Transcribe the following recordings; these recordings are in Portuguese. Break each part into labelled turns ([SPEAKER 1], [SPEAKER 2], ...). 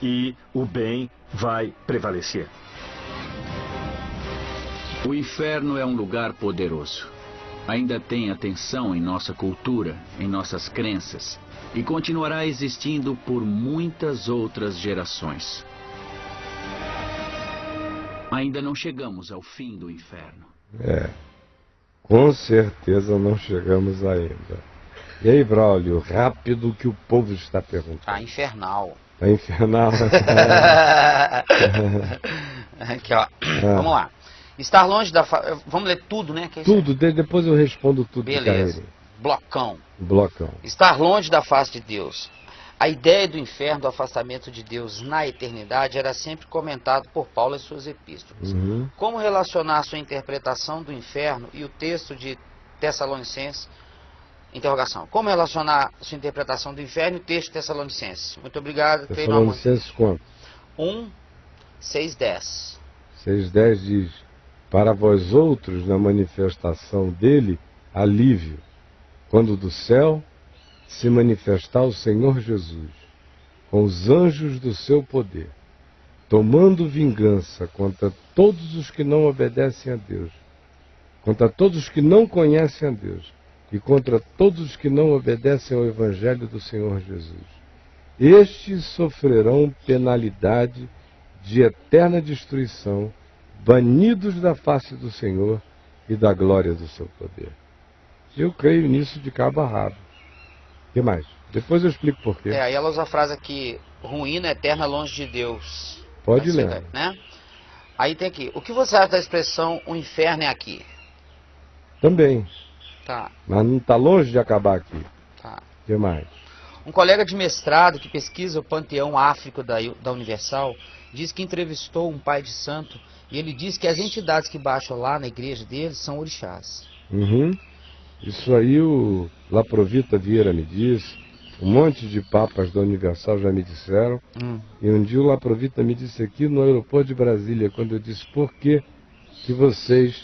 [SPEAKER 1] e o bem vai prevalecer.
[SPEAKER 2] O inferno é um lugar poderoso. Ainda tem atenção em nossa cultura, em nossas crenças, e continuará existindo por muitas outras gerações. Ainda não chegamos ao fim do inferno.
[SPEAKER 3] Com certeza não chegamos ainda. E aí, Braulio, rápido que o povo está perguntando.
[SPEAKER 4] Tá infernal.
[SPEAKER 3] Tá infernal?
[SPEAKER 4] Aqui, ó. Vamos lá. Estar longe da... Vamos ler tudo, né? Que é
[SPEAKER 3] tudo, depois eu respondo tudo.
[SPEAKER 4] Beleza. Blocão. Estar longe da face de Deus. A ideia do inferno, do afastamento de Deus na eternidade, era sempre comentado por Paulo em suas epístolas. Como relacionar sua interpretação do inferno e o texto de Tessalonicenses? Interrogação. Como relacionar sua interpretação do inferno e o texto de Tessalonicenses? Muito obrigado.
[SPEAKER 3] Tessalonicenses quanto?
[SPEAKER 4] 1:6-10.
[SPEAKER 3] 6:10 diz: para vós outros, na manifestação dele, alívio, quando do céu se manifestar o Senhor Jesus, com os anjos do seu poder, tomando vingança contra todos os que não obedecem a Deus, contra todos os que não conhecem a Deus, e contra todos os que não obedecem ao Evangelho do Senhor Jesus. Estes sofrerão penalidade de eterna destruição, banidos da face do Senhor e da glória do seu poder. Eu creio nisso de cabo a rabo. O que mais? Depois eu explico por quê.
[SPEAKER 4] Aí ela usa a frase aqui: ruína eterna longe de Deus.
[SPEAKER 3] Pode ler.
[SPEAKER 4] Né? Aí tem aqui: o que você acha da expressão o inferno é aqui?
[SPEAKER 3] Também.
[SPEAKER 4] Tá.
[SPEAKER 3] Mas não está longe de acabar aqui.
[SPEAKER 4] Tá.
[SPEAKER 3] O que mais?
[SPEAKER 4] Um colega de mestrado que pesquisa o panteão áfrico da Universal diz que entrevistou um pai de santo e ele diz que as entidades que baixam lá na igreja deles são orixás.
[SPEAKER 3] Isso aí o Laprovita Vieira me disse, um monte de papas da Universal já me disseram, e um dia o Laprovita me disse aqui no aeroporto de Brasília, quando eu disse: por que vocês,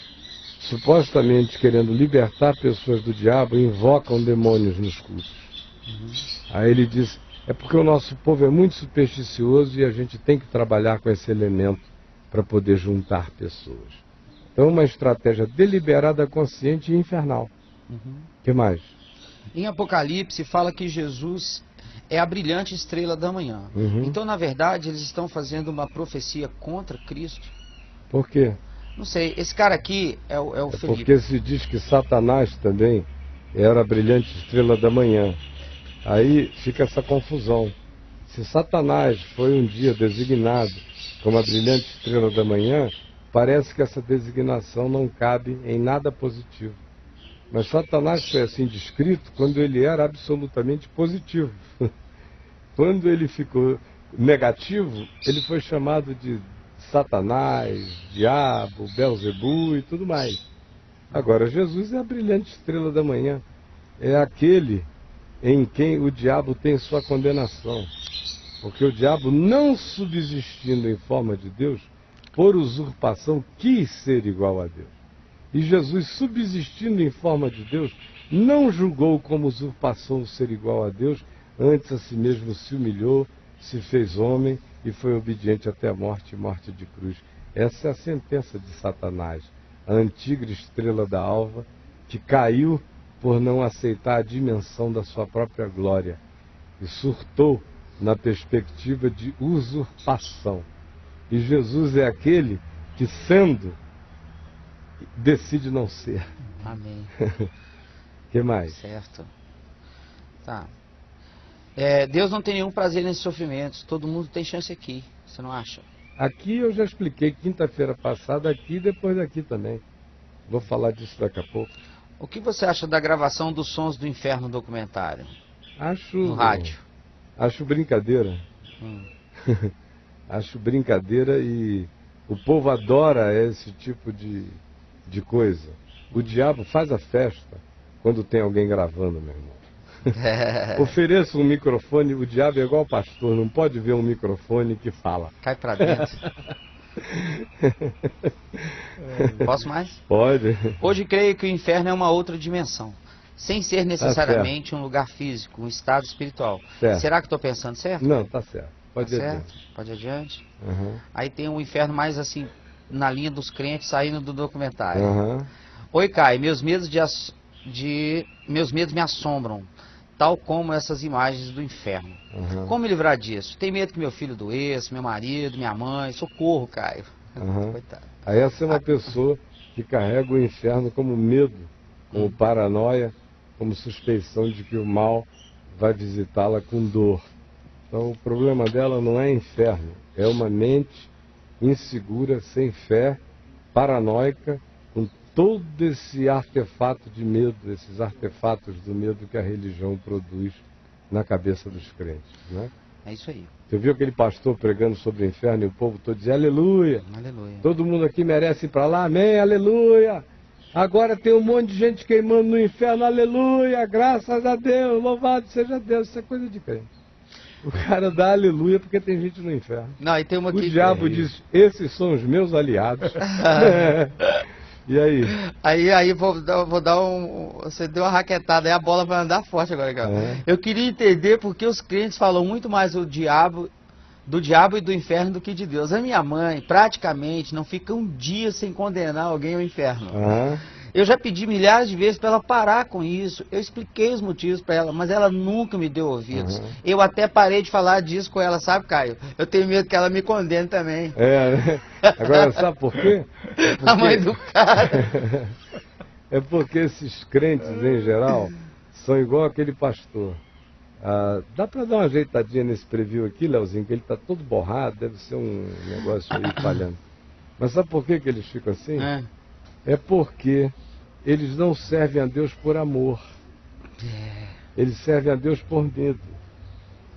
[SPEAKER 3] supostamente querendo libertar pessoas do diabo, invocam demônios nos cultos? Aí ele disse: é porque o nosso povo é muito supersticioso e a gente tem que trabalhar com esse elemento para poder juntar pessoas. Então, uma estratégia deliberada, consciente e infernal. O que mais?
[SPEAKER 4] Em Apocalipse fala que Jesus é a brilhante estrela da manhã. Então, na verdade, eles estão fazendo uma profecia contra Cristo.
[SPEAKER 3] Por quê?
[SPEAKER 4] Não sei. Esse cara aqui é o Felipe.
[SPEAKER 3] Porque se diz que Satanás também era a brilhante estrela da manhã. Aí fica essa confusão. Se Satanás foi um dia designado como a brilhante estrela da manhã, parece que essa designação não cabe em nada positivo. Mas Satanás foi assim descrito quando ele era absolutamente positivo. Quando ele ficou negativo, ele foi chamado de Satanás, Diabo, Belzebu e tudo mais. Agora, Jesus é a brilhante estrela da manhã. É aquele em quem o diabo tem sua condenação. Porque o diabo, não subsistindo em forma de Deus, por usurpação, quis ser igual a Deus. E Jesus, subsistindo em forma de Deus, não julgou como usurpação ser igual a Deus, antes a si mesmo se humilhou, se fez homem e foi obediente até a morte e morte de cruz. Essa é a sentença de Satanás, a antiga estrela da alva, que caiu por não aceitar a dimensão da sua própria glória e surtou na perspectiva de usurpação. E Jesus é aquele que, sendo, decide não ser.
[SPEAKER 4] Amém.
[SPEAKER 3] Que mais?
[SPEAKER 4] Certo. Tá. Deus não tem nenhum prazer nesses sofrimentos. Todo mundo tem chance aqui. Você não acha?
[SPEAKER 3] Aqui eu já expliquei quinta-feira passada, aqui e depois daqui também. Vou falar disso daqui a pouco.
[SPEAKER 4] O que você acha da gravação dos Sons do Inferno no documentário?
[SPEAKER 3] No
[SPEAKER 4] rádio.
[SPEAKER 3] Acho brincadeira. Acho brincadeira e o povo adora esse tipo de coisa. O diabo faz a festa quando tem alguém gravando, meu irmão. Ofereça um microfone, o diabo é igual pastor, não pode ver um microfone que fala.
[SPEAKER 4] Cai pra dentro. Posso mais?
[SPEAKER 3] Pode.
[SPEAKER 4] Hoje creio que o inferno é uma outra dimensão, sem ser necessariamente um lugar físico, um estado espiritual.
[SPEAKER 3] Certo.
[SPEAKER 4] Será que estou pensando certo?
[SPEAKER 3] Não, tá certo. Pode ir
[SPEAKER 4] certo?
[SPEAKER 3] adiante.
[SPEAKER 4] Pode ir adiante.
[SPEAKER 3] Uhum.
[SPEAKER 4] Aí tem um inferno mais assim, na linha dos crentes, saindo do documentário.
[SPEAKER 3] Uhum.
[SPEAKER 4] Oi, Caio, meus medos me assombram, tal como essas imagens do inferno.
[SPEAKER 3] Uhum.
[SPEAKER 4] Como me livrar disso? Tenho medo que meu filho doeça, meu marido, minha mãe. Socorro, Caio.
[SPEAKER 3] Uhum.
[SPEAKER 4] Coitado.
[SPEAKER 3] Aí essa é uma pessoa que carrega o inferno como medo, como paranoia, como suspeição de que o mal vai visitá-la com dor. Então o problema dela não é inferno, é uma mente insegura, sem fé, paranoica, com todo esse artefato de medo, esses artefatos do medo que a religião produz na cabeça dos crentes, né?
[SPEAKER 4] É isso aí.
[SPEAKER 3] Você viu aquele pastor pregando sobre o inferno e o povo todo dizia aleluia,
[SPEAKER 4] Aleluia.
[SPEAKER 3] todo mundo aqui merece ir para lá, amém, aleluia. Agora tem um monte de gente queimando no inferno, aleluia, graças a Deus, louvado seja Deus, isso é coisa de crente. O cara dá aleluia porque tem gente no inferno.
[SPEAKER 4] Não, e tem uma
[SPEAKER 3] O
[SPEAKER 4] aqui
[SPEAKER 3] diabo diz, esses são os meus aliados. E aí?
[SPEAKER 4] Aí vou dar você deu uma raquetada, aí a bola vai andar forte agora, cara. Eu queria entender porque os crentes falam muito mais do diabo e do inferno do que de Deus. A minha mãe, praticamente, não fica um dia sem condenar alguém ao inferno. Eu já pedi milhares de vezes para ela parar com isso. Eu expliquei os motivos para ela, mas ela nunca me deu ouvidos. Eu até parei de falar disso com ela, sabe, Caio? Eu tenho medo que ela me condene também.
[SPEAKER 3] Né? Agora, sabe por quê?
[SPEAKER 4] A mãe do cara.
[SPEAKER 3] É porque esses crentes, em geral, são igual aquele pastor. Dá para dar uma ajeitadinha nesse preview aqui, Leozinho, que ele está todo borrado, deve ser um negócio aí falhando. Mas sabe por que eles ficam assim? É porque eles não servem a Deus por amor. Eles servem a Deus por medo.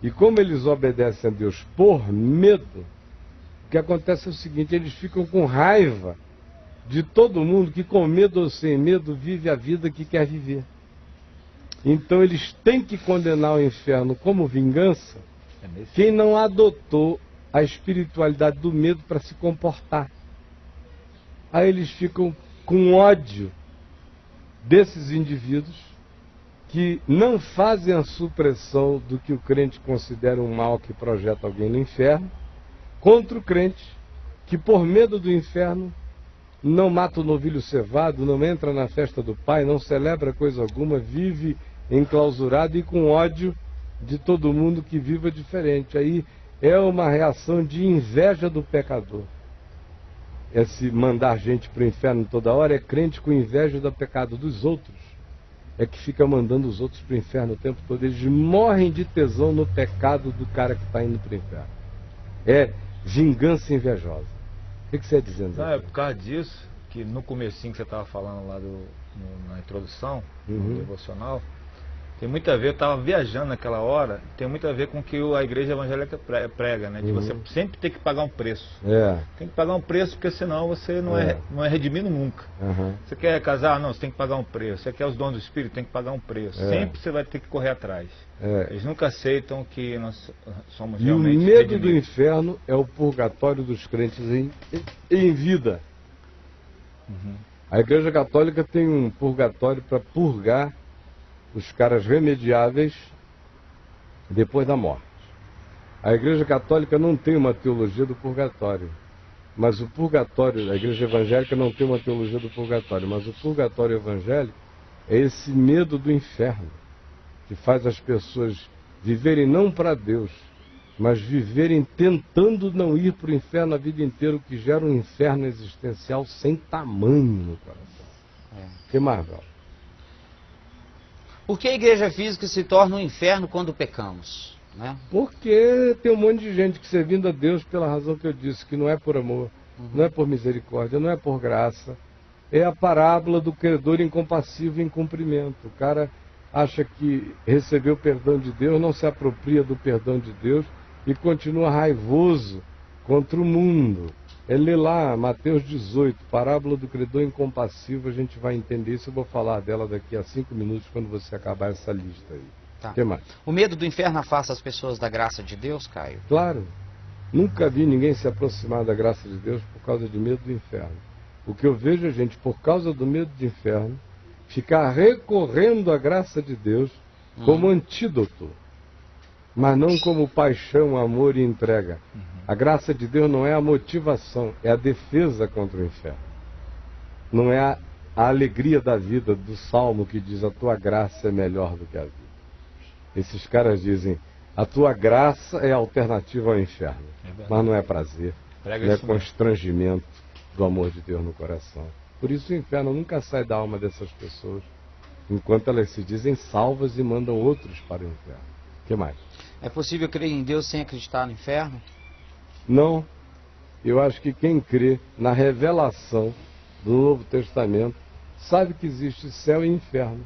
[SPEAKER 3] E como eles obedecem a Deus por medo, o que acontece é o seguinte, eles ficam com raiva de todo mundo que com medo ou sem medo vive a vida que quer viver. Então eles têm que condenar o inferno como vingança quem não adotou a espiritualidade do medo para se comportar. Aí eles ficam com ódio desses indivíduos que não fazem a supressão do que o crente considera um mal que projeta alguém no inferno, contra o crente que por medo do inferno não mata o novilho cevado, não entra na festa do Pai, não celebra coisa alguma, vive enclausurado e com ódio de todo mundo que viva diferente. Aí é uma reação de inveja do pecador. Esse mandar gente para o inferno toda hora é crente com inveja do pecado dos outros. É que fica mandando os outros para o inferno o tempo todo. Eles morrem de tesão no pecado do cara que está indo para o inferno. É vingança invejosa. O que você está dizendo?
[SPEAKER 5] Não, é por causa disso que no comecinho que você estava falando lá na introdução, no devocional, tem muito a ver, eu estava viajando naquela hora, tem muito a ver com o que a igreja evangélica prega, né? De você sempre ter que pagar um preço. Tem que pagar um preço, porque senão você não é redimido nunca. Você quer casar? Não, você tem que pagar um preço. Você quer os dons do Espírito? Tem que pagar um preço. Sempre você vai ter que correr atrás. Eles nunca aceitam que nós somos realmente
[SPEAKER 3] redimidos. E o medo
[SPEAKER 5] redimidos.
[SPEAKER 3] do inferno é o purgatório dos crentes em vida. A Igreja Católica tem um purgatório para purgar os caras remediáveis depois da morte. A Igreja Católica não tem uma teologia do purgatório, mas o purgatório, a Igreja Evangélica não tem uma teologia do purgatório, mas o purgatório evangélico é esse medo do inferno, que faz as pessoas viverem não para Deus, mas viverem tentando não ir para o inferno a vida inteira, o que gera um inferno existencial sem tamanho no coração. Que mais, Val?
[SPEAKER 4] Por que a igreja física se torna um inferno quando pecamos? Né?
[SPEAKER 3] Porque tem um monte de gente que servindo a Deus pela razão que eu disse, que não é por amor, não é por misericórdia, não é por graça. É a parábola do credor incompassivo e incumprimento. O cara acha que recebeu o perdão de Deus, não se apropria do perdão de Deus e continua raivoso contra o mundo. É ler lá Mateus 18, parábola do credor incompassivo, a gente vai entender isso, eu vou falar dela daqui a 5 minutos quando você acabar essa lista aí.
[SPEAKER 4] Tá.
[SPEAKER 3] O que mais?
[SPEAKER 4] O medo do inferno afasta as pessoas da graça de Deus, Caio?
[SPEAKER 3] Claro. Nunca vi ninguém se aproximar da graça de Deus por causa de medo do inferno. O que eu vejo é gente, por causa do medo do inferno, ficar recorrendo à graça de Deus como antídoto. mas não como paixão, amor e entrega. A graça de Deus não é a motivação, é a defesa contra o inferno. Não é a alegria da vida, do Salmo que diz: a tua graça é melhor do que a vida. Esses caras dizem: a tua graça é a alternativa ao inferno. Mas não é prazer, não é constrangimento do amor de Deus no coração. Por isso o inferno nunca sai da alma dessas pessoas, enquanto elas se dizem salvas e mandam outros para o inferno. O que mais?
[SPEAKER 4] É possível crer em Deus sem acreditar no inferno?
[SPEAKER 3] Não. Eu acho que quem crê na revelação do Novo Testamento sabe que existe céu e inferno,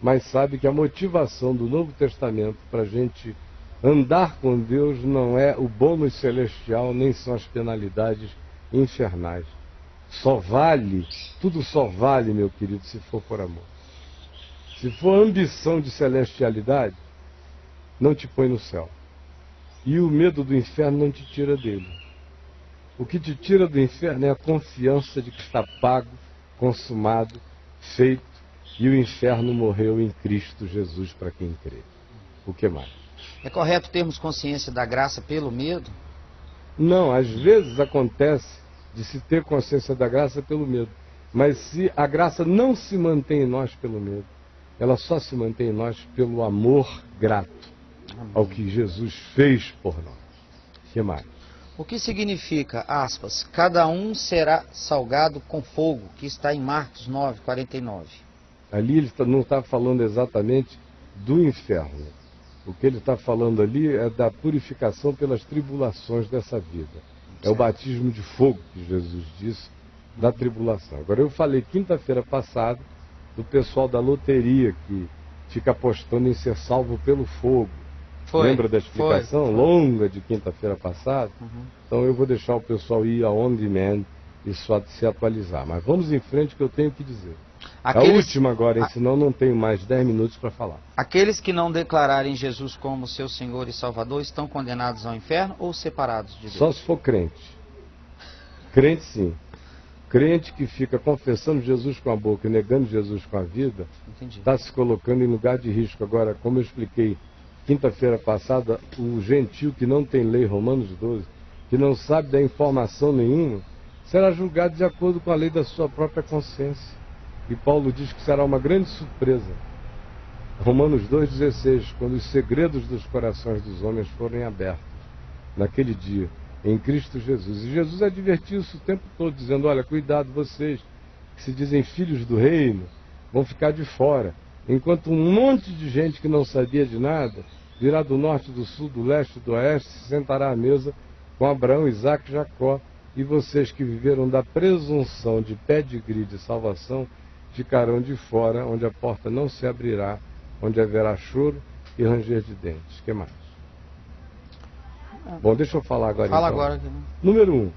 [SPEAKER 3] mas sabe que a motivação do Novo Testamento para a gente andar com Deus não é o bônus celestial, nem são as penalidades infernais. Só vale, tudo só vale, meu querido, se for por amor. Se for ambição de celestialidade, não te põe no céu. E o medo do inferno não te tira dele. O que te tira do inferno é a confiança de que está pago, consumado, feito, e o inferno morreu em Cristo Jesus para quem crê. O que mais?
[SPEAKER 4] É correto termos consciência da graça pelo medo?
[SPEAKER 3] Não, às vezes acontece de se ter consciência da graça pelo medo. Mas se a graça não se mantém em nós pelo medo, ela só se mantém em nós pelo amor grato ao que Jesus fez por nós. O que mais?
[SPEAKER 4] O que significa, aspas, cada um será salgado com fogo, que está em Marcos 9, 49?
[SPEAKER 3] Ali ele não está falando exatamente do inferno. O que ele está falando ali é da purificação pelas tribulações dessa vida. É o batismo de fogo que Jesus disse da tribulação. Agora, eu falei quinta-feira passada do pessoal da loteria que fica apostando em ser salvo pelo fogo. Lembra da explicação longa de quinta-feira passada? Então eu vou deixar o pessoal ir a on demand e só se atualizar. Mas vamos em frente que eu tenho que dizer. A última agora, senão não tenho mais 10 minutos para falar.
[SPEAKER 4] Aqueles que não declararem Jesus como seu Senhor e Salvador estão condenados ao inferno ou separados de Deus?
[SPEAKER 3] Só se for crente. Crente sim. Crente que fica confessando Jesus com a boca e negando Jesus com a vida, está se colocando em lugar de risco. Agora, como eu expliquei quinta-feira passada, o gentio que não tem lei, Romanos 12, que não sabe da informação nenhuma, será julgado de acordo com a lei da sua própria consciência. E Paulo diz que será uma grande surpresa. Romanos 2,16, quando os segredos dos corações dos homens forem abertos, naquele dia, em Cristo Jesus. E Jesus advertiu isso o tempo todo, dizendo: olha, cuidado vocês, que se dizem filhos do reino, vão ficar de fora. Enquanto um monte de gente que não sabia de nada, virá do norte, do sul, do leste e do oeste, se sentará à mesa com Abraão, Isaque e Jacó. E vocês que viveram da presunção de pedigree de salvação, ficarão de fora, onde a porta não se abrirá, onde haverá choro e ranger de dentes. O que mais? Bom, deixa eu falar agora.
[SPEAKER 4] Fala
[SPEAKER 3] então.
[SPEAKER 4] agora.
[SPEAKER 3] Número 1.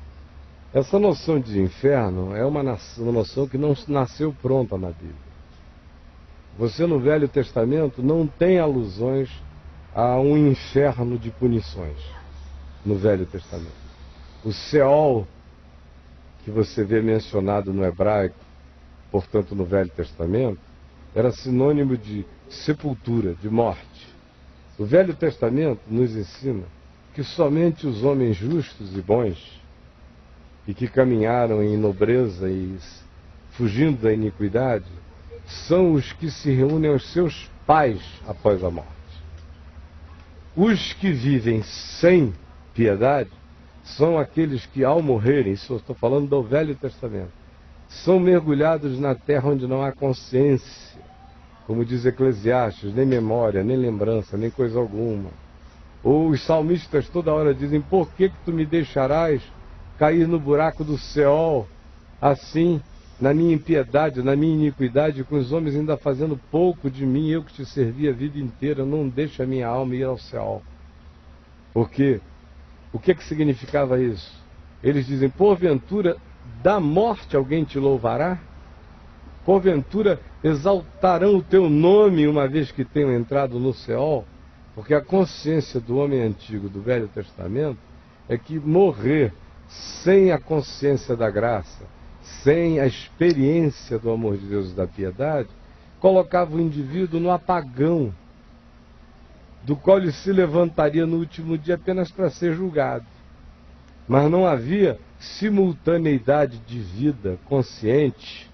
[SPEAKER 3] Essa noção de inferno é uma noção que não nasceu pronta na Bíblia. Você no Velho Testamento não tem alusões a um inferno de punições no Velho Testamento. O Seol, que você vê mencionado no hebraico, portanto no Velho Testamento, era sinônimo de sepultura, de morte. O Velho Testamento nos ensina que somente os homens justos e bons, e que caminharam em nobreza e fugindo da iniquidade, são os que se reúnem aos seus pais após a morte. Os que vivem sem piedade são aqueles que, ao morrerem, isso eu estou falando do Velho Testamento, são mergulhados na terra onde não há consciência, como diz Eclesiastes, nem memória, nem lembrança, nem coisa alguma. Ou os salmistas toda hora dizem: por que tu me deixarás cair no buraco do Seol, assim, na minha impiedade, na minha iniquidade, com os homens ainda fazendo pouco de mim, eu que te servi a vida inteira, não deixa a minha alma ir ao Seol. Porque o que significava isso? Eles dizem: porventura da morte alguém te louvará? Porventura exaltarão o teu nome uma vez que tenham entrado no Seol? Porque a consciência do homem antigo do Velho Testamento é que morrer sem a consciência da graça, sem a experiência do amor de Deus e da piedade, colocava o indivíduo no apagão. do qual ele se levantaria no último dia apenas para ser julgado. Mas não havia simultaneidade de vida consciente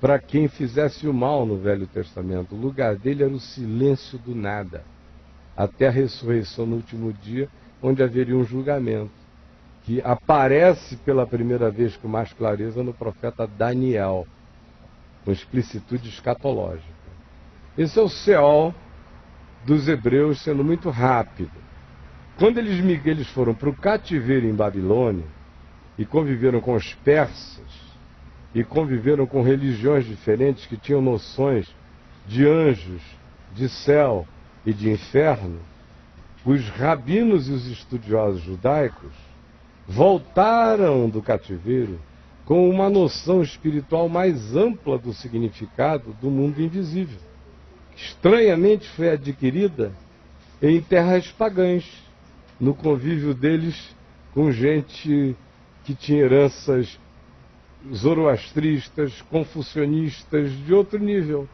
[SPEAKER 3] para quem fizesse o mal no Velho Testamento. O lugar dele era o silêncio do nada, até a ressurreição no último dia, onde haveria um julgamento, que aparece pela primeira vez com mais clareza no profeta Daniel, com explicitude escatológica. Esse é o Seol dos hebreus, sendo muito rápido. Quando eles foram para o cativeiro em Babilônia, e conviveram com os persas, e conviveram com religiões diferentes que tinham noções de anjos, de céu e de inferno, os rabinos e os estudiosos judaicos voltaram do cativeiro com uma noção espiritual mais ampla do significado do mundo invisível. Estranhamente foi adquirida em terras pagãs, no convívio deles com gente que tinha heranças zoroastristas, confucionistas, de outro nível.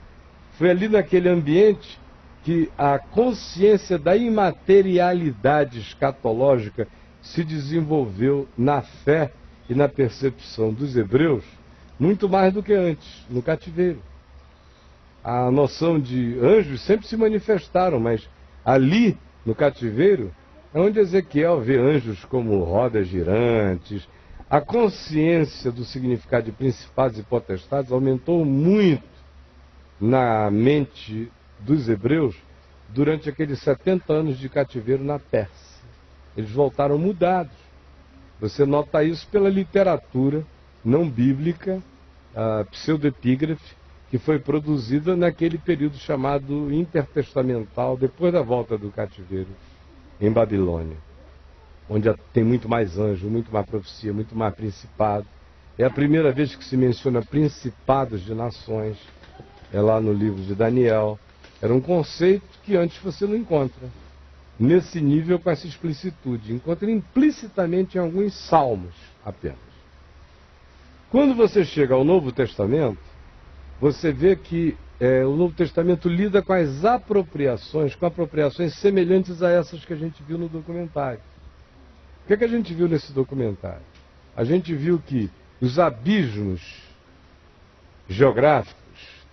[SPEAKER 3] Foi ali naquele ambiente que a consciência da imaterialidade escatológica se desenvolveu na fé e na percepção dos hebreus, muito mais do que antes, no cativeiro. A noção de anjos sempre se manifestaram, mas ali, no cativeiro, é onde Ezequiel vê anjos como rodas girantes. A consciência do significado de principados e potestades aumentou muito na mente dos hebreus durante aqueles 70 anos de cativeiro na Pérsia. Eles voltaram mudados. Você nota isso pela literatura não bíblica, a pseudoepígrafe, que foi produzida naquele período chamado intertestamental, depois da volta do cativeiro em Babilônia, onde tem muito mais anjo, muito mais profecia, muito mais principado. É a primeira vez que se menciona principados de nações, é lá no livro de Daniel. Era um conceito que antes você não encontra nesse nível, com essa explicitude. Encontra implicitamente em alguns salmos apenas. Quando você chega ao Novo Testamento, você vê que o Novo Testamento lida com as apropriações, com apropriações semelhantes a essas que a gente viu no documentário. O que é que a gente viu nesse documentário? A gente viu que os abismos geográficos,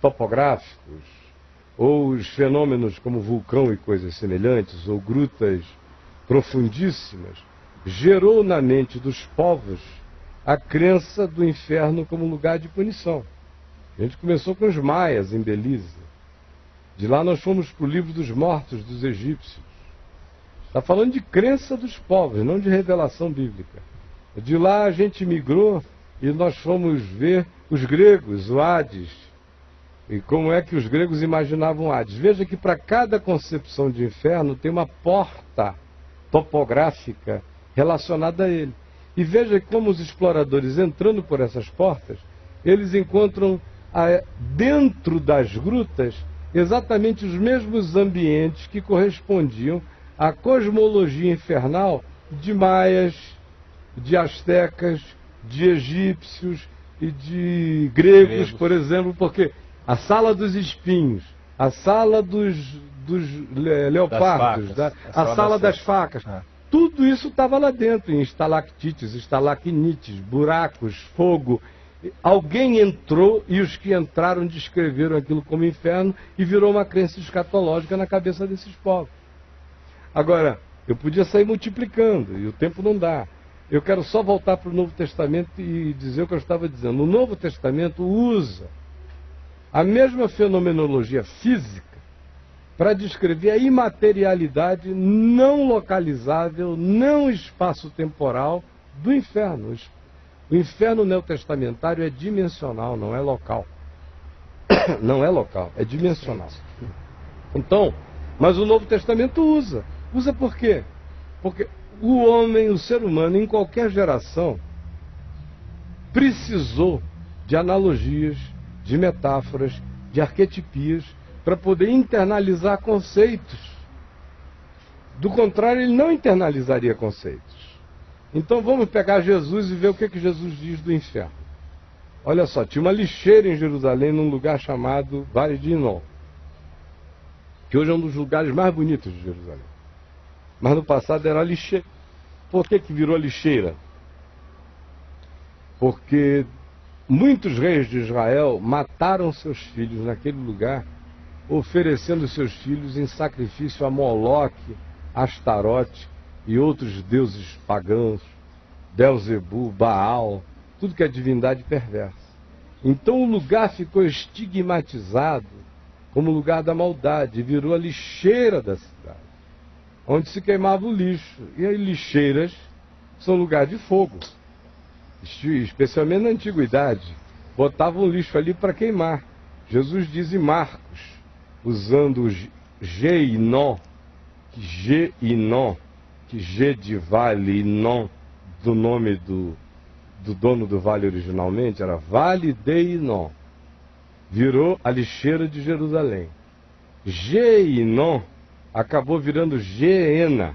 [SPEAKER 3] topográficos, ou os fenômenos como vulcão e coisas semelhantes, ou grutas profundíssimas, gerou na mente dos povos a crença do inferno como lugar de punição. A gente começou com os maias em Belize. De lá nós fomos para o livro dos mortos dos egípcios. Está falando de crença dos povos, não de revelação bíblica. De lá a gente migrou e nós fomos ver os gregos, o Hades, e como é que os gregos imaginavam Hades. Veja que para cada concepção de inferno tem uma porta topográfica relacionada a ele. E veja como os exploradores, entrando por essas portas, eles encontram dentro das grutas exatamente os mesmos ambientes que correspondiam à cosmologia infernal de maias, de astecas, de egípcios e de gregos, por exemplo, porque a sala dos espinhos, a sala dos leopardos, a sala das facas, tudo isso estava lá dentro, em estalactites, estalacnites, buracos, fogo. Alguém entrou e os que entraram descreveram aquilo como inferno e virou uma crença escatológica na cabeça desses povos. Agora, eu podia sair multiplicando e o tempo não dá. Eu quero só voltar para o Novo Testamento e dizer o que eu estava dizendo. O Novo Testamento usa a mesma fenomenologia física para descrever a imaterialidade não localizável, não espaço-temporal do inferno. O inferno neotestamentário é dimensional, não é local. Não é local, é dimensional. Então, mas o Novo Testamento usa. Usa por quê? Porque o homem, o ser humano, em qualquer geração, precisou de analogias, de metáforas, de arquetipias, para poder internalizar conceitos. Do contrário, ele não internalizaria conceitos. Então vamos pegar Jesus e ver o que Jesus diz do inferno. Olha só, tinha uma lixeira em Jerusalém, num lugar chamado Vale de Inom. que hoje é um dos lugares mais bonitos de Jerusalém. Mas no passado era lixeira. Por que virou lixeira? Porque muitos reis de Israel mataram seus filhos naquele lugar, oferecendo seus filhos em sacrifício a Moloque, Astarote e outros deuses pagãos, Belzebu, Baal, tudo que é divindade perversa. Então o lugar ficou estigmatizado como lugar da maldade, virou a lixeira da cidade, onde se queimava o lixo. E as lixeiras são lugar de fogo, especialmente na antiguidade. Botavam o lixo ali para queimar. Jesus diz em Marcos, usando o Geinon, que G de vale e non do nome do dono do vale originalmente, era Vale de Inon. Virou a lixeira de Jerusalém. Geinon acabou virando Geena,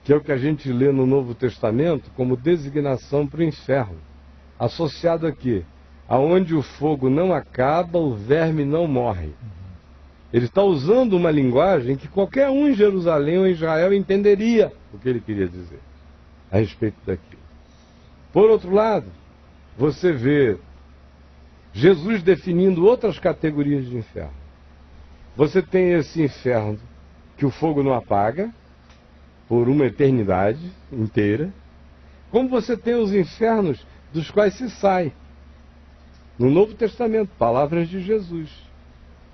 [SPEAKER 3] que é o que a gente lê no Novo Testamento como designação para o inferno. Associado aqui, aonde o fogo não acaba, o verme não morre. Ele está usando uma linguagem que qualquer um em Jerusalém ou em Israel entenderia o que ele queria dizer a respeito daquilo. Por outro lado, você vê Jesus definindo outras categorias de inferno. Você tem esse inferno que o fogo não apaga por uma eternidade inteira, como você tem os infernos dos quais se sai. No Novo Testamento, palavras de Jesus.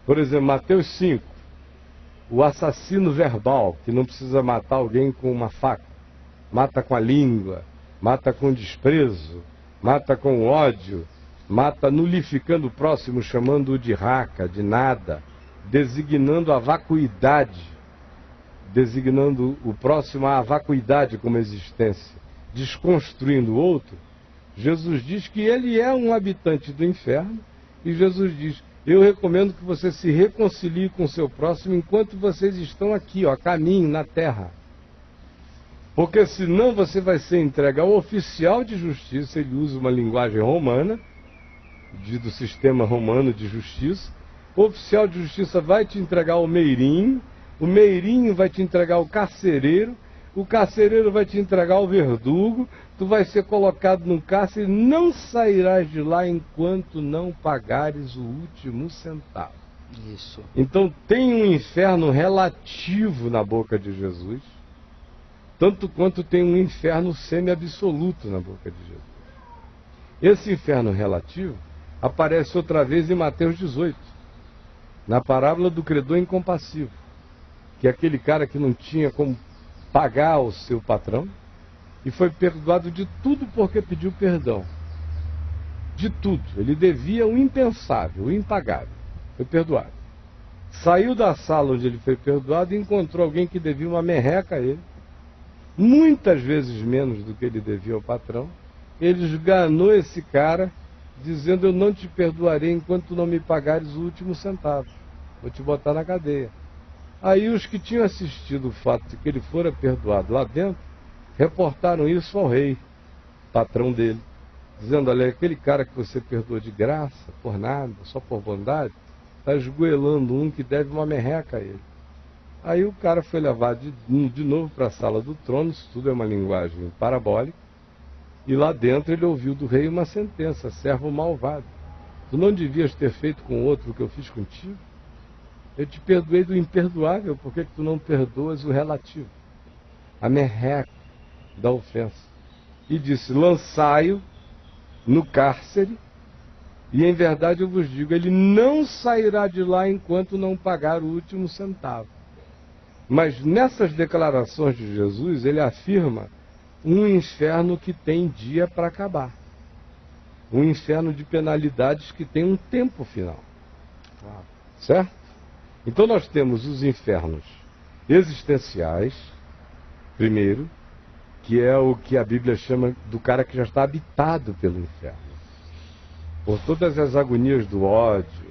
[SPEAKER 3] Por exemplo, Mateus 5, o assassino verbal, que não precisa matar alguém com uma faca, mata com a língua, mata com desprezo, mata com ódio, mata nulificando o próximo, chamando-o de raca, de nada, designando a vacuidade, designando o próximo à vacuidade como existência, desconstruindo o outro. Jesus diz que ele é um habitante do inferno, e Jesus diz: eu recomendo que você se reconcilie com o seu próximo enquanto vocês estão aqui, a caminho, na terra. Porque senão você vai ser entregue ao oficial de justiça. Ele usa uma linguagem romana, do sistema romano de justiça. O oficial de justiça vai te entregar ao meirinho, o meirinho vai te entregar ao carcereiro, o carcereiro vai te entregar ao verdugo, tu vai ser colocado num cárcere e não sairás de lá enquanto não pagares o último centavo.
[SPEAKER 4] Isso. Então
[SPEAKER 3] tem um inferno relativo na boca de Jesus, tanto quanto tem um inferno semi-absoluto na boca de Jesus. Esse inferno relativo aparece outra vez em Mateus 18, na parábola do credor incompassivo, que é aquele cara que não tinha como pagar o seu patrão e foi perdoado de tudo porque pediu perdão. De tudo. Ele devia o impensável, o impagável. Foi perdoado. Saiu da sala onde ele foi perdoado e encontrou alguém que devia uma merreca a ele, muitas vezes menos do que ele devia ao patrão. Ele esganou esse cara, dizendo: eu não te perdoarei enquanto não me pagares o último centavo. Vou te botar na cadeia. Aí os que tinham assistido o fato de que ele fora perdoado lá dentro, reportaram isso ao rei, patrão dele, dizendo: olha, aquele cara que você perdoou de graça, por nada, só por bondade, está esgoelando um que deve uma merreca a ele. Aí o cara foi levado de novo para a sala do trono, isso tudo é uma linguagem parabólica, e lá dentro ele ouviu do rei uma sentença: servo malvado, tu não devias ter feito com o outro o que eu fiz contigo? Eu te perdoei do imperdoável, por que tu não perdoas o relativo? A merreca da ofensa. E disse: lançai-o no cárcere, e em verdade eu vos digo, ele não sairá de lá enquanto não pagar o último centavo. Mas nessas declarações de Jesus, ele afirma um inferno que tem dia para acabar. Um inferno de penalidades que tem um tempo final. Certo? Então nós temos os infernos existenciais, primeiro, que é o que a Bíblia chama do cara que já está habitado pelo inferno. Por todas as agonias do ódio,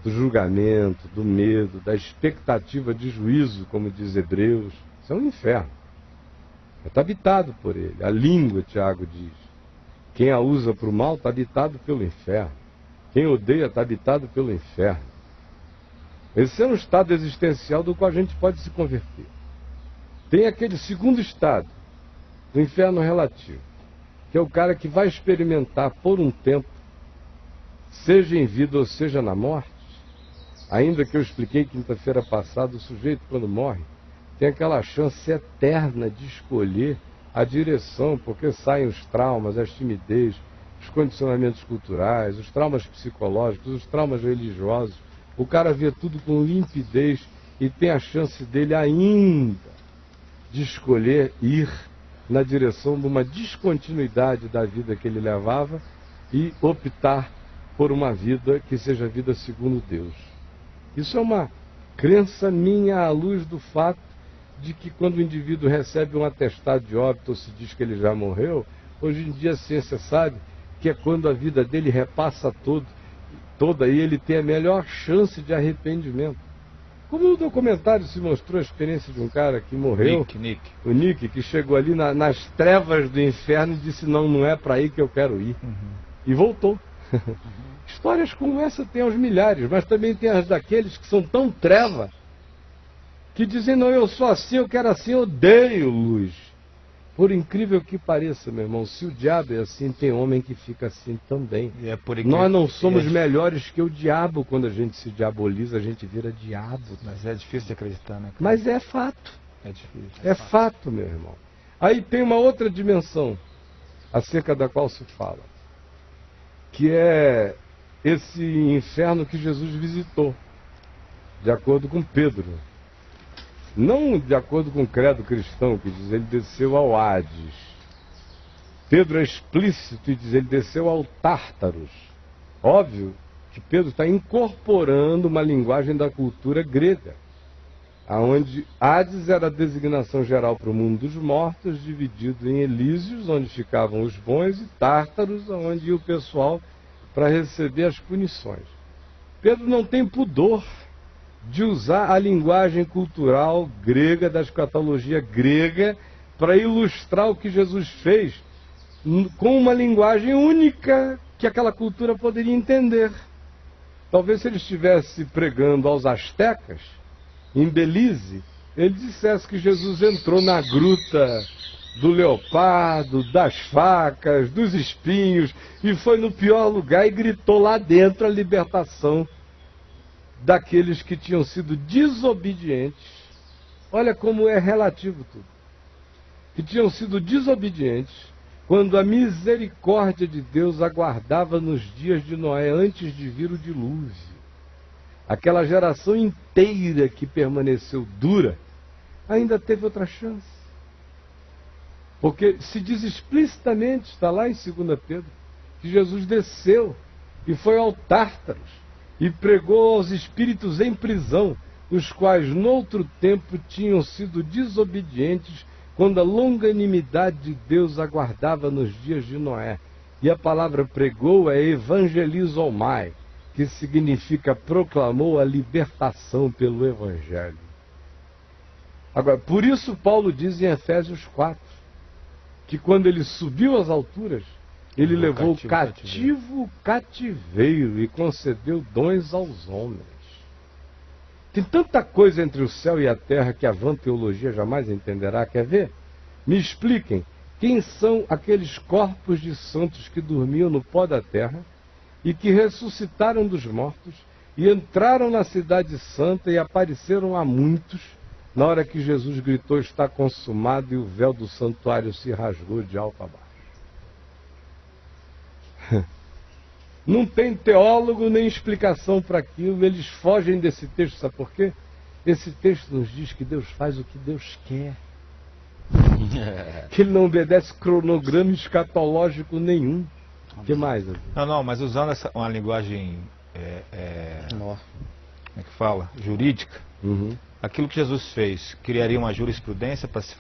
[SPEAKER 3] do julgamento, do medo, da expectativa de juízo, como diz Hebreus. Isso é um inferno. Está habitado por ele. A língua, Tiago diz, quem a usa para o mal está habitado pelo inferno. Quem odeia está habitado pelo inferno. Esse é um estado existencial do qual a gente pode se converter. Tem aquele segundo estado, do inferno relativo, que é o cara que vai experimentar por um tempo, seja em vida ou seja na morte, ainda que eu expliquei quinta-feira passada, o sujeito quando morre, tem aquela chance eterna de escolher a direção, porque saem os traumas, as timidez, os condicionamentos culturais, os traumas psicológicos, os traumas religiosos. O cara vê tudo com limpidez e tem a chance dele ainda de escolher ir na direção de uma descontinuidade da vida que ele levava e optar por uma vida que seja vida segundo Deus. Isso é uma crença minha à luz do fato de que quando o indivíduo recebe um atestado de óbito ou se diz que ele já morreu, hoje em dia a ciência sabe que é quando a vida dele repassa toda e ele tem a melhor chance de arrependimento. Como no documentário se mostrou a experiência de um cara que morreu, o Nick, que chegou ali nas trevas do inferno e disse, não é para aí que eu quero ir. E voltou. Histórias como essa tem aos milhares, mas também tem as daqueles que são tão treva, que dizem, não, eu sou assim, eu quero assim, eu odeio luz. Por incrível que pareça, meu irmão, se o diabo é assim, tem homem que fica assim também. Nós não somos melhores que o diabo. Quando a gente se diaboliza, a gente vira diabo.
[SPEAKER 5] Mas é difícil de acreditar, né?
[SPEAKER 3] Mas é fato.
[SPEAKER 5] É difícil.
[SPEAKER 3] É fato, meu irmão. Aí tem uma outra dimensão acerca da qual se fala, que é esse inferno que Jesus visitou, de acordo com Pedro. Não de acordo com o credo cristão, que diz ele desceu ao Hades. Pedro é explícito e diz ele desceu ao Tártaros. Óbvio que Pedro está incorporando uma linguagem da cultura grega, onde Hades era a designação geral para o mundo dos mortos, dividido em Elísios, onde ficavam os bons, e Tártaros, onde ia o pessoal para receber as punições. Pedro não tem pudor de usar a linguagem cultural grega, da escatologia grega, para ilustrar o que Jesus fez com uma linguagem única que aquela cultura poderia entender. Talvez se ele estivesse pregando aos astecas, em Belize, ele dissesse que Jesus entrou na gruta do leopardo, das facas, dos espinhos, e foi no pior lugar e gritou lá dentro a libertação daqueles que tinham sido desobedientes. Olha como é relativo tudo. Que tinham sido desobedientes quando a misericórdia de Deus aguardava nos dias de Noé, antes de vir o dilúvio. Aquela geração inteira que permaneceu dura, ainda teve outra chance. Porque se diz explicitamente, está lá em 2 Pedro, que Jesus desceu e foi ao Tártaros e pregou aos espíritos em prisão, os quais noutro tempo tinham sido desobedientes, quando a longanimidade de Deus aguardava nos dias de Noé. E a palavra pregou é evangelizomai, que significa proclamou a libertação pelo Evangelho. Agora, por isso Paulo diz em Efésios 4, que quando ele subiu às alturas, ele levou cativo o cativeiro e concedeu dons aos homens. Tem tanta coisa entre o céu e a terra que a vã teologia jamais entenderá. Quer ver? Me expliquem, quem são aqueles corpos de santos que dormiam no pó da terra e que ressuscitaram dos mortos e entraram na cidade santa e apareceram a muitos na hora que Jesus gritou, está consumado, e o véu do santuário se rasgou de alto a baixo. Não tem teólogo nem explicação para aquilo, eles fogem desse texto, sabe por quê? Esse texto nos diz que Deus faz o que Deus quer. Que ele não obedece cronograma escatológico nenhum. O que mais?
[SPEAKER 5] Não, mas usando uma linguagem, como é que fala? Jurídica, aquilo que Jesus fez, criaria uma jurisprudência para se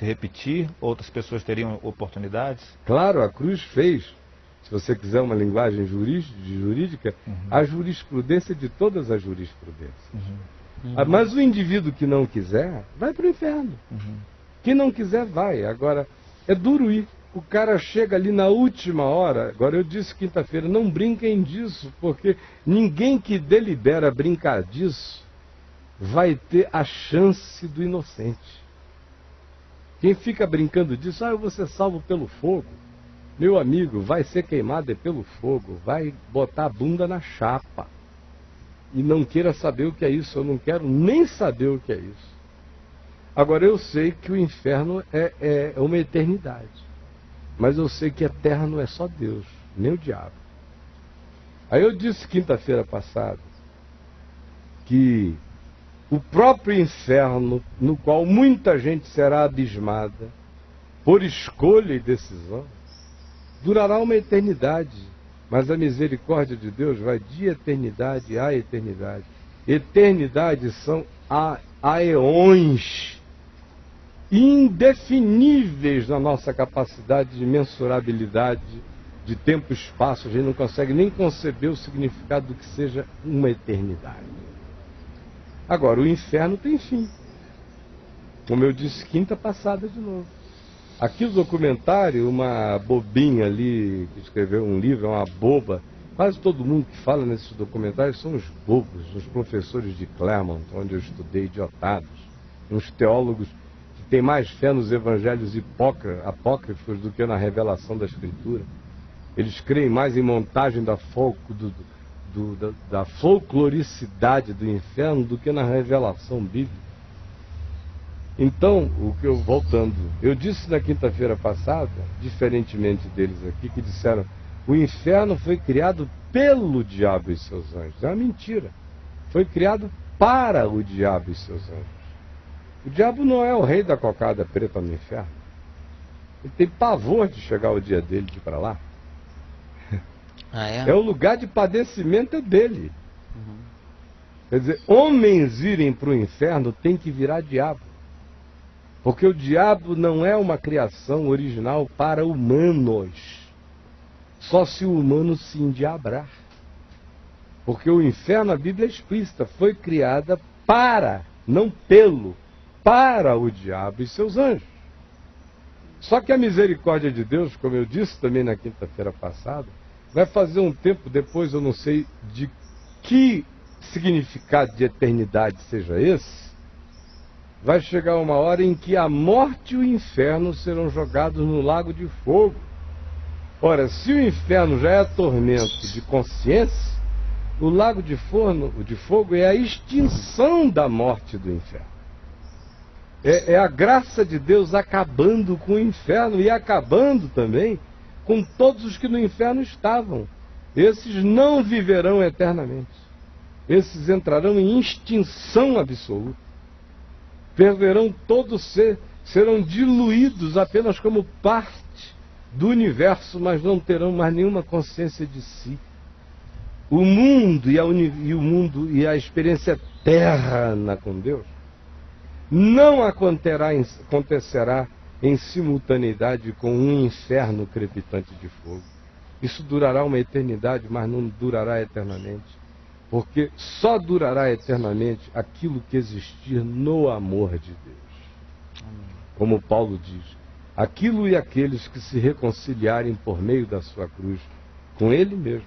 [SPEAKER 5] repetir, outras pessoas teriam oportunidades?
[SPEAKER 3] Claro, a cruz fez. Se você quiser uma linguagem jurídica, a jurisprudência de todas as jurisprudências. Mas o indivíduo que não quiser, vai para o inferno. Quem não quiser, vai. Agora, é duro ir. O cara chega ali na última hora. Agora, eu disse quinta-feira, não brinquem disso, porque ninguém que delibera brincar disso vai ter a chance do inocente. Quem fica brincando disso, eu vou ser salvo pelo fogo. Meu amigo, vai ser queimado pelo fogo, vai botar a bunda na chapa. E não queira saber o que é isso, eu não quero nem saber o que é isso. Agora, eu sei que o inferno é uma eternidade. Mas eu sei que eterno é só Deus, nem o diabo. Aí eu disse quinta-feira passada que o próprio inferno, no qual muita gente será abismada, por escolha e decisão, durará uma eternidade. Mas a misericórdia de Deus vai de eternidade a eternidade. Eternidade são aeões indefiníveis na nossa capacidade de mensurabilidade de tempo e espaço. A gente não consegue nem conceber o significado do que seja uma eternidade. Agora, o inferno tem fim. Como eu disse quinta passada de novo. Aqui o documentário, uma bobinha ali que escreveu um livro, é uma boba. Quase todo mundo que fala nesses documentários são os bobos, os professores de Claremont, onde eu estudei, idiotados, uns teólogos que têm mais fé nos evangelhos apócrifos do que na revelação da Escritura. Eles creem mais em montagem da folcloricidade do inferno do que na revelação bíblica. Então, voltando, eu disse na quinta-feira passada, diferentemente deles aqui, que disseram o inferno foi criado pelo diabo e seus anjos. É uma mentira. Foi criado para o diabo e seus anjos. O diabo não é o rei da cocada preta no inferno. Ele tem pavor de chegar o dia dele de ir para lá. É o lugar de padecimento dele. Quer dizer, homens irem para o inferno tem que virar diabo. Porque o diabo não é uma criação original para humanos. Só se o humano se endiabrar. Porque o inferno, a Bíblia é explícita, foi criada para, não para o diabo e seus anjos. Só que a misericórdia de Deus, como eu disse também na quinta-feira passada, vai fazer um tempo depois, eu não sei de que significado de eternidade seja esse, vai chegar uma hora em que a morte e o inferno serão jogados no lago de fogo. Ora, se o inferno já é tormento de consciência, o lago de fogo é a extinção da morte do inferno. É a graça de Deus acabando com o inferno e acabando também com todos os que no inferno estavam. Esses não viverão eternamente. Esses entrarão em extinção absoluta. Perderão todo ser, serão diluídos apenas como parte do universo, mas não terão mais nenhuma consciência de si. O mundo e a experiência eterna com Deus não acontecerá em simultaneidade com um inferno crepitante de fogo. Isso durará uma eternidade, mas não durará eternamente. Porque só durará eternamente aquilo que existir no amor de Deus. Como Paulo diz, aquilo e aqueles que se reconciliarem por meio da sua cruz com Ele mesmo.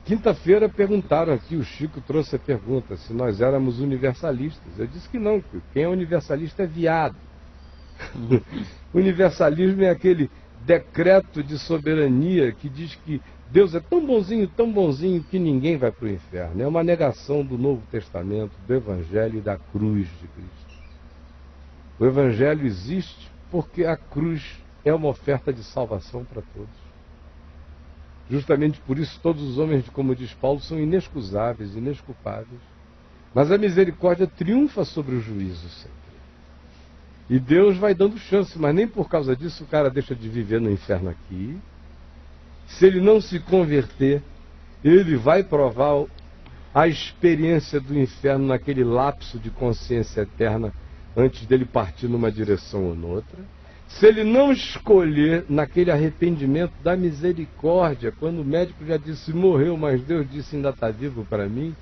[SPEAKER 3] Quinta-feira perguntaram aqui, o Chico trouxe a pergunta, se nós éramos universalistas. Eu disse que não, que quem é universalista é viado. Universalismo é aquele decreto de soberania que diz que Deus é tão bonzinho que ninguém vai para o inferno. É uma negação do Novo Testamento, do Evangelho e da cruz de Cristo. O Evangelho existe porque a cruz é uma oferta de salvação para todos. Justamente por isso todos os homens, como diz Paulo, são inexcusáveis, inesculpáveis. Mas a misericórdia triunfa sobre o juízo sempre. E Deus vai dando chance, mas nem por causa disso o cara deixa de viver no inferno aqui. Se ele não se converter, ele vai provar a experiência do inferno naquele lapso de consciência eterna antes dele partir numa direção ou noutra. Se ele não escolher naquele arrependimento da misericórdia, quando o médico já disse morreu, mas Deus disse ainda está vivo para mim,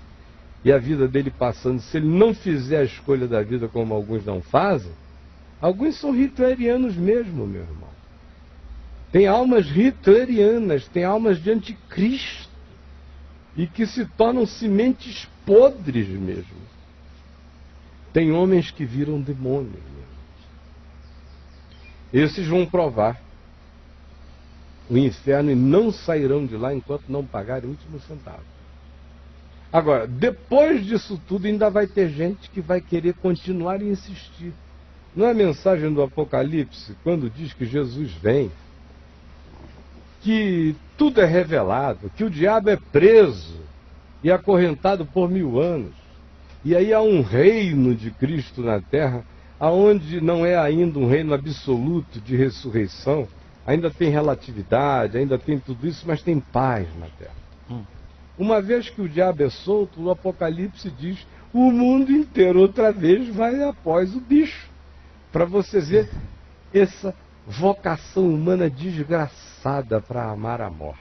[SPEAKER 3] e a vida dele passando, se ele não fizer a escolha da vida como alguns não fazem, alguns são hitlerianos mesmo, meu irmão. Tem almas hitlerianas, tem almas de anticristo, e que se tornam sementes podres mesmo. Tem homens que viram demônios mesmo. Esses vão provar o inferno e não sairão de lá enquanto não pagarem o último centavo. Agora, depois disso tudo, ainda vai ter gente que vai querer continuar e insistir. Não é a mensagem do Apocalipse, quando diz que Jesus vem, que tudo é revelado, que o diabo é preso e acorrentado por 1000 anos. E aí há um reino de Cristo na terra, aonde não é ainda um reino absoluto de ressurreição, ainda tem relatividade, ainda tem tudo isso, mas tem paz na terra. Uma vez que o diabo é solto, o Apocalipse diz, o mundo inteiro outra vez vai após o bicho. Para você ver essa vocação humana desgraçada para amar a morte.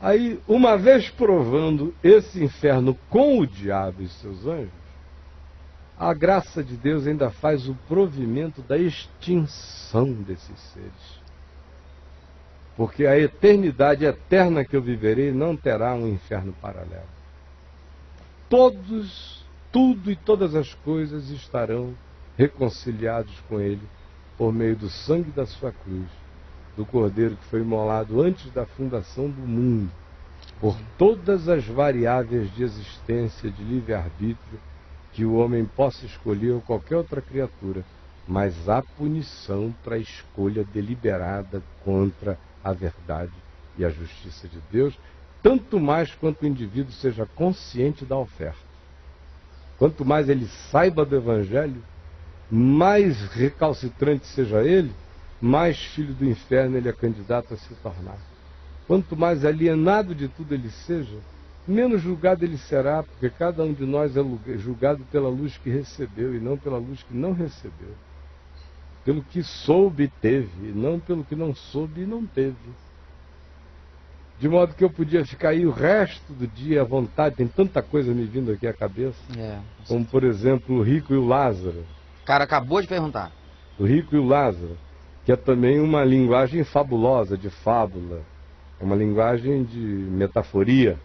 [SPEAKER 3] Aí, uma vez provando esse inferno com o diabo e seus anjos, a graça de Deus ainda faz o provimento da extinção desses seres. Porque a eternidade eterna que eu viverei não terá um inferno paralelo. Tudo e todas as coisas estarão reconciliados com Ele por meio do sangue da sua cruz, do Cordeiro que foi imolado antes da fundação do mundo, por todas as variáveis de existência, de livre-arbítrio, que o homem possa escolher ou qualquer outra criatura, mas há punição para a escolha deliberada contra a verdade e a justiça de Deus, tanto mais quanto o indivíduo seja consciente da oferta. Quanto mais ele saiba do Evangelho, mais recalcitrante seja ele, mais filho do inferno ele é candidato a se tornar. Quanto mais alienado de tudo ele seja, menos julgado ele será, porque cada um de nós é julgado pela luz que recebeu e não pela luz que não recebeu. Pelo que soube e teve, e não pelo que não soube e não teve. De modo que eu podia ficar aí o resto do dia à vontade, tem tanta coisa me vindo aqui à cabeça, como por exemplo o rico e o Lázaro.
[SPEAKER 4] O cara acabou de perguntar.
[SPEAKER 3] O rico e o Lázaro, que é também uma linguagem fabulosa, de fábula, é uma linguagem de metaforia.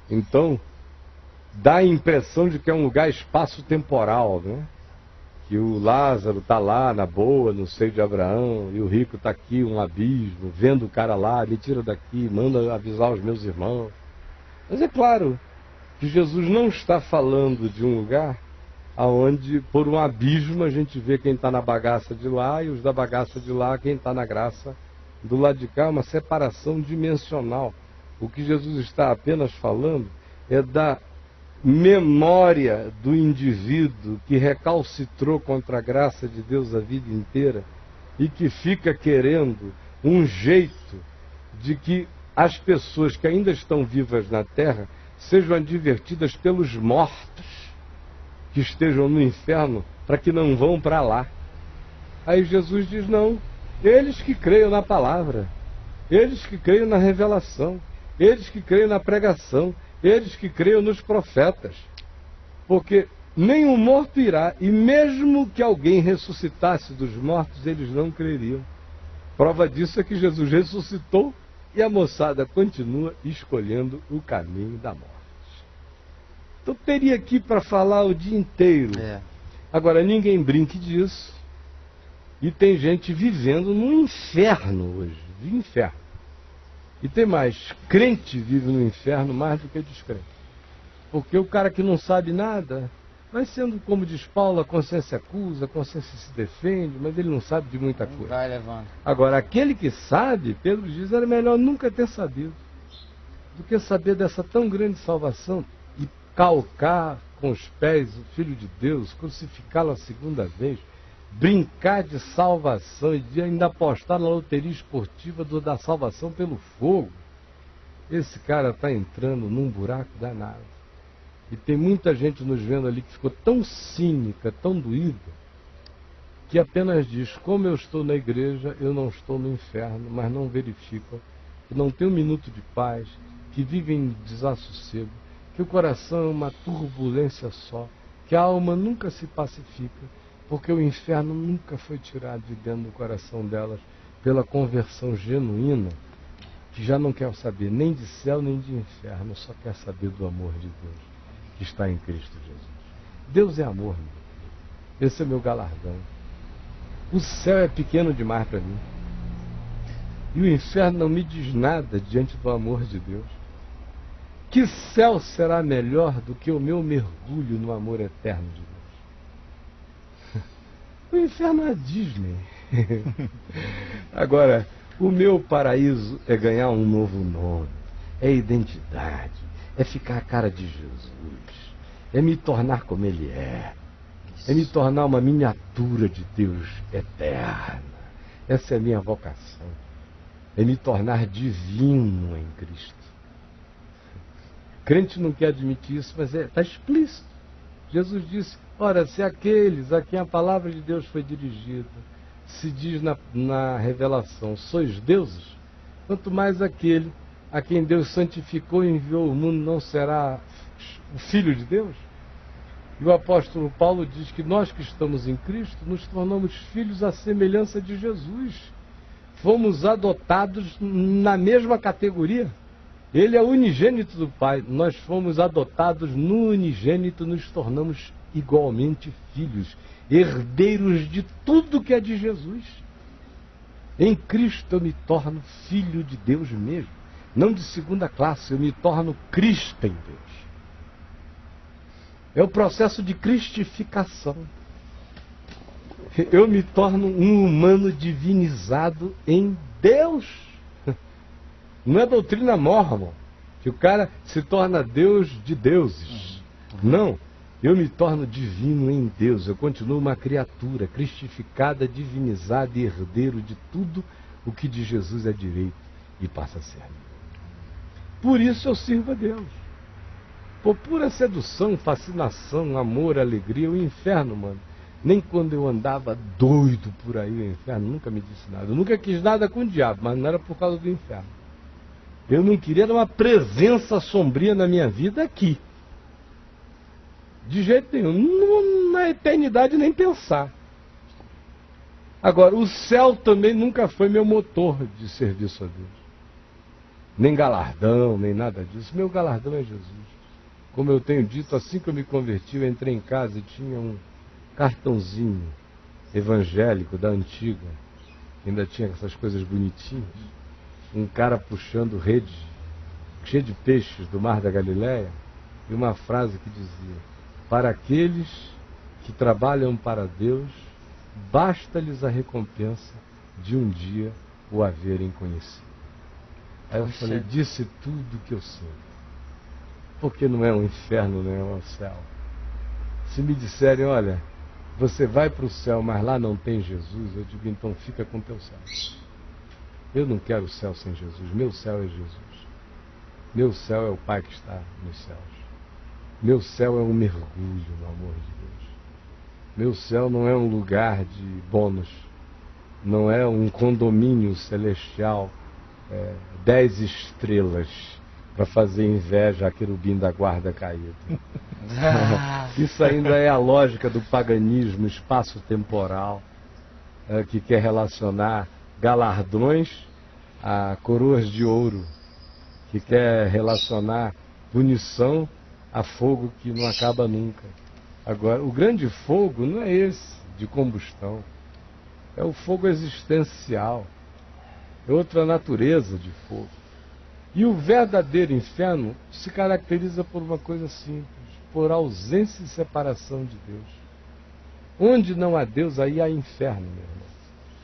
[SPEAKER 3] Então, dá a impressão de que é um lugar espaço-temporal, né? Que o Lázaro está lá, na boa, no seio de Abraão, e o rico está aqui, um abismo, vendo o cara lá, me tira daqui, manda avisar os meus irmãos. Mas é claro que Jesus não está falando de um lugar onde, por um abismo, a gente vê quem está na bagaça de lá, e os da bagaça de lá, quem está na graça do lado de cá, uma separação dimensional. O que Jesus está apenas falando é da memória do indivíduo que recalcitrou contra a graça de Deus a vida inteira e que fica querendo um jeito de que as pessoas que ainda estão vivas na terra sejam advertidas pelos mortos que estejam no inferno para que não vão para lá. Aí Jesus diz, não, eles que creiam na palavra, eles que creiam na revelação, eles que creiam na pregação, eles que creiam nos profetas, porque nenhum morto irá, e mesmo que alguém ressuscitasse dos mortos, eles não creriam. Prova disso é que Jesus ressuscitou e a moçada continua escolhendo o caminho da morte. Então teria aqui para falar o dia inteiro. Agora, ninguém brinque disso, e tem gente vivendo no inferno hoje, de inferno. E tem mais, crente vive no inferno mais do que descrente. Porque o cara que não sabe nada, vai sendo, como diz Paulo, a consciência acusa, a consciência se defende, mas ele não sabe de muita coisa.
[SPEAKER 4] Vai levando.
[SPEAKER 3] Agora, aquele que sabe, Pedro diz, era melhor nunca ter sabido, do que saber dessa tão grande salvação e calcar com os pés o Filho de Deus, crucificá-lo a segunda vez, brincar de salvação e de ainda apostar na loteria esportiva da salvação pelo fogo. Esse cara está entrando num buraco danado. E tem muita gente nos vendo ali que ficou tão cínica, tão doída, que apenas diz, como eu estou na igreja, eu não estou no inferno, mas não verificam, que não tem um minuto de paz, que vivem em desassossego, que o coração é uma turbulência só, que a alma nunca se pacifica, porque o inferno nunca foi tirado de dentro do coração delas, pela conversão genuína, que já não quer saber nem de céu nem de inferno, só quer saber do amor de Deus, que está em Cristo Jesus. Deus é amor, meu. Esse é meu galardão. O céu é pequeno demais para mim. E o inferno não me diz nada diante do amor de Deus. Que céu será melhor do que o meu mergulho no amor eterno de Deus? O inferno é a Disney. Agora, o meu paraíso é ganhar um novo nome, é identidade, é ficar a cara de Jesus, é me tornar como Ele é me tornar uma miniatura de Deus eterna. Essa é a minha vocação, é me tornar divino em Cristo. Crente não quer admitir isso, mas está explícito. Jesus disse, ora, se aqueles a quem a palavra de Deus foi dirigida, se diz na revelação, sois deuses, quanto mais aquele a quem Deus santificou e enviou ao mundo não será o Filho de Deus? E o apóstolo Paulo diz que nós que estamos em Cristo nos tornamos filhos à semelhança de Jesus. Fomos adotados na mesma categoria. Ele é o unigênito do Pai. Nós fomos adotados no unigênito, nos tornamos igualmente filhos, herdeiros de tudo que é de Jesus. Em Cristo eu me torno filho de Deus mesmo. Não de segunda classe, eu me torno Cristo em Deus. É o processo de cristificação. Eu me torno um humano divinizado em Deus. Não é doutrina mórmon, que o cara se torna Deus de deuses. Não, eu me torno divino em Deus. Eu continuo uma criatura cristificada, divinizada e herdeiro de tudo o que de Jesus é direito e passa a ser. Por isso eu sirvo a Deus. Por pura sedução, fascinação, amor, alegria, o inferno, mano. Nem quando eu andava doido por aí, o inferno nunca me disse nada. Eu nunca quis nada com o diabo, mas não era por causa do inferno. Eu não queria uma presença sombria na minha vida aqui. De jeito nenhum. Na eternidade nem pensar. Agora, o céu também nunca foi meu motor de serviço a Deus. Nem galardão, nem nada disso. Meu galardão é Jesus. Como eu tenho dito, assim que eu me converti, eu entrei em casa e tinha um cartãozinho evangélico da antiga. Ainda tinha essas coisas bonitinhas. Um cara puxando rede cheia de peixes do mar da Galileia. E uma frase que dizia: para aqueles que trabalham para Deus, basta-lhes a recompensa de um dia o haverem conhecido. Aí eu falei, disse tudo que eu sinto. Porque não é um inferno, não é um céu. Se me disserem, olha, você vai para o céu, mas lá não tem Jesus, eu digo, então fica com teu céu. Eu não quero o céu sem Jesus. Meu céu é Jesus. Meu céu é o Pai que está nos céus. Meu céu é um mergulho no amor de Deus. Meu céu não é um lugar de bônus. Não é um condomínio celestial 10 estrelas para fazer inveja a querubim da guarda caído. Isso ainda é a lógica do paganismo espaço-temporal, que quer relacionar galardões a coroas de ouro, que quer relacionar punição a fogo que não acaba nunca. Agora, o grande fogo não é esse de combustão, é o fogo existencial, é outra natureza de fogo. E o verdadeiro inferno se caracteriza por uma coisa simples, por ausência e separação de Deus. Onde não há Deus, aí há inferno, meu irmão.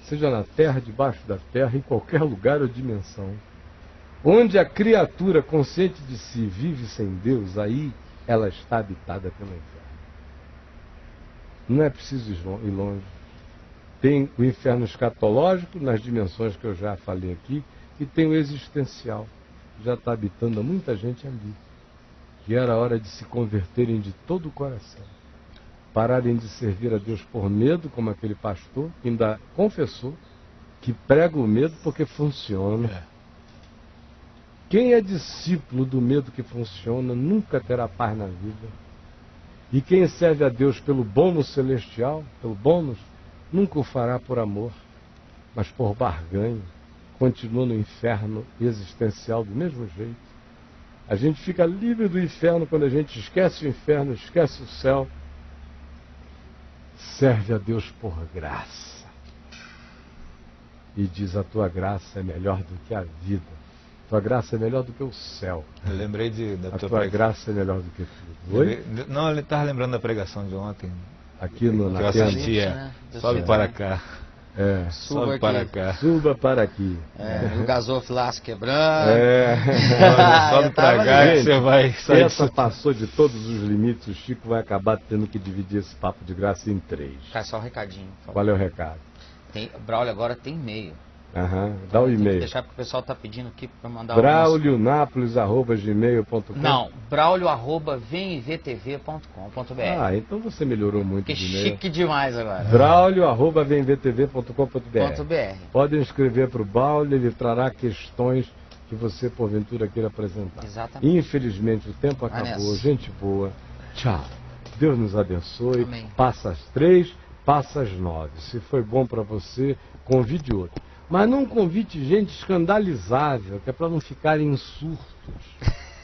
[SPEAKER 3] Seja na terra, debaixo da terra, em qualquer lugar ou dimensão. Onde a criatura consciente de si vive sem Deus, aí ela está habitada pelo inferno. Não é preciso ir longe. Tem o inferno escatológico, nas dimensões que eu já falei aqui, e tem o existencial. Já está habitando muita gente ali. E era hora de se converterem de todo o coração. Pararem de servir a Deus por medo, como aquele pastor, que ainda confessou que prega o medo porque funciona. Quem é discípulo do medo que funciona nunca terá paz na vida. E quem serve a Deus pelo bônus celestial, pelo bônus, nunca o fará por amor. mas por barganha, continua no inferno existencial do mesmo jeito. A gente fica livre do inferno quando a gente esquece o inferno, esquece o céu, serve a Deus por graça. E diz: a tua graça é melhor do que a vida. A tua graça é melhor do que o céu.
[SPEAKER 5] Eu lembrei
[SPEAKER 3] a tua graça é melhor do que tudo. Oi?
[SPEAKER 5] Não, ele estava lembrando da pregação de ontem.
[SPEAKER 3] Aqui no
[SPEAKER 5] que eu assisti, sobe para cá. Sobe para cá.
[SPEAKER 3] Suba para aqui.
[SPEAKER 4] O gasofilaço quebrando.
[SPEAKER 5] Sobe para cá que você vai sair.
[SPEAKER 3] Essa passou de todos os limites. O Chico vai acabar tendo que dividir esse papo de graça em 3.
[SPEAKER 4] Cara, só um recadinho.
[SPEAKER 3] Qual é o recado?
[SPEAKER 4] Braulio agora tem e-mail.
[SPEAKER 3] Dá o e-mail.
[SPEAKER 4] Deixar porque o pessoal tá pedindo aqui para mandar
[SPEAKER 3] braulionapolis@gmail.com.
[SPEAKER 4] Não, braulio@vemvtv.com.br.
[SPEAKER 3] Então você melhorou muito
[SPEAKER 4] que
[SPEAKER 3] de e-mail.
[SPEAKER 4] Chique demais agora.
[SPEAKER 3] braulio@vemvtv.com.br. Podem escrever para o Braulio, ele trará questões que você porventura queira apresentar.
[SPEAKER 4] Exatamente.
[SPEAKER 3] Infelizmente o tempo acabou. Gente boa. Tchau. Deus nos abençoe.
[SPEAKER 4] Amém.
[SPEAKER 3] Passa às 3, passa às 9. Se foi bom para você, convide outro. Mas não convide gente escandalizável, que é para não ficarem em surtos.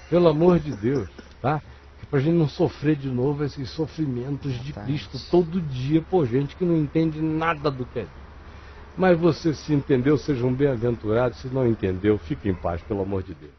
[SPEAKER 3] Pelo amor de Deus, tá? Que para a gente não sofrer de novo esses sofrimentos de Cristo todo dia por gente que não entende nada do que é. Mas você, se entendeu, seja um bem-aventurado. Se não entendeu, fique em paz, pelo amor de Deus.